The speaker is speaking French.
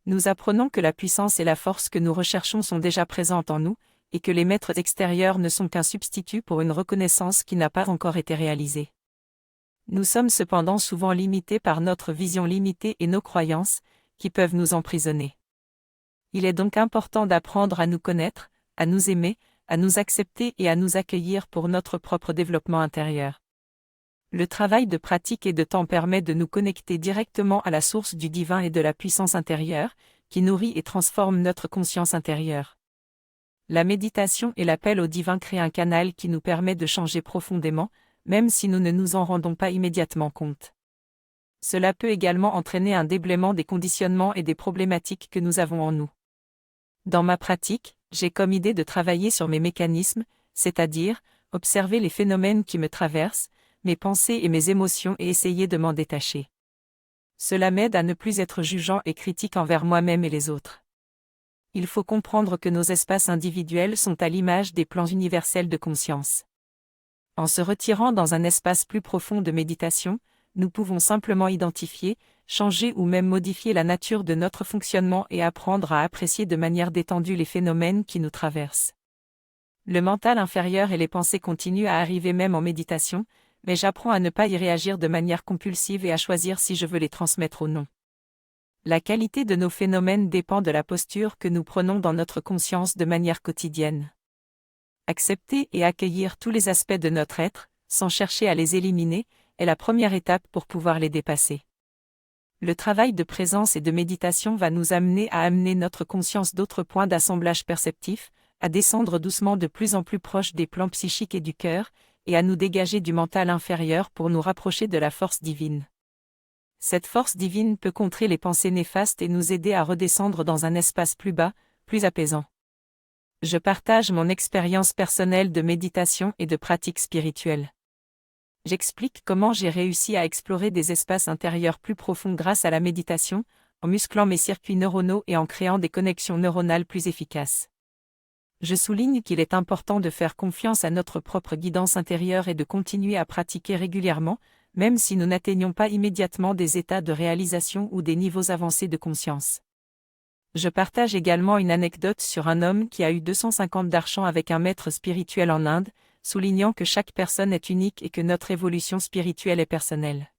Nous apprenons que la puissance et la force que nous recherchons sont déjà présentes en nous, et que les maîtres extérieurs ne sont qu'un substitut pour une reconnaissance qui n'a pas encore été réalisée. Nous sommes cependant souvent limités par notre vision limitée et nos croyances, qui peuvent nous emprisonner. Il est donc important d'apprendre à nous connaître, à nous aimer, à nous accepter et à nous accueillir pour notre propre développement intérieur. Le travail de pratique et de temps permet de nous connecter directement à la source du divin et de la puissance intérieure, qui nourrit et transforme notre conscience intérieure. La méditation et l'appel au divin créent un canal qui nous permet de changer profondément, même si nous ne nous en rendons pas immédiatement compte. Cela peut également entraîner un déblaiement des conditionnements et des problématiques que nous avons en nous. Dans ma pratique, j'ai comme idée de travailler sur mes mécanismes, c'est-à-dire, observer les phénomènes qui me traversent, mes pensées et mes émotions et essayer de m'en détacher. Cela m'aide à ne plus être jugeant et critique envers moi-même et les autres. Il faut comprendre que nos espaces individuels sont à l'image des plans universels de conscience. En se retirant dans un espace plus profond de méditation, nous pouvons simplement identifier, changer ou même modifier la nature de notre fonctionnement et apprendre à apprécier de manière détendue les phénomènes qui nous traversent. Le mental inférieur et les pensées continuent à arriver même en méditation, mais j'apprends à ne pas y réagir de manière compulsive et à choisir si je veux les transmettre ou non. La qualité de nos phénomènes dépend de la posture que nous prenons dans notre conscience de manière quotidienne. Accepter et accueillir tous les aspects de notre être, sans chercher à les éliminer, est la première étape pour pouvoir les dépasser. Le travail de présence et de méditation va nous amener à amener notre conscience d'autres points d'assemblage perceptif, à descendre doucement de plus en plus proche des plans psychiques et du cœur, et à nous dégager du mental inférieur pour nous rapprocher de la force divine. Cette force divine peut contrer les pensées néfastes et nous aider à redescendre dans un espace plus bas, plus apaisant. Je partage mon expérience personnelle de méditation et de pratique spirituelle. J'explique comment j'ai réussi à explorer des espaces intérieurs plus profonds grâce à la méditation, en musclant mes circuits neuronaux et en créant des connexions neuronales plus efficaces. Je souligne qu'il est important de faire confiance à notre propre guidance intérieure et de continuer à pratiquer régulièrement, même si nous n'atteignons pas immédiatement des états de réalisation ou des niveaux avancés de conscience. Je partage également une anecdote sur un homme qui a eu 250 darshans avec un maître spirituel en Inde, soulignant que chaque personne est unique et que notre évolution spirituelle est personnelle.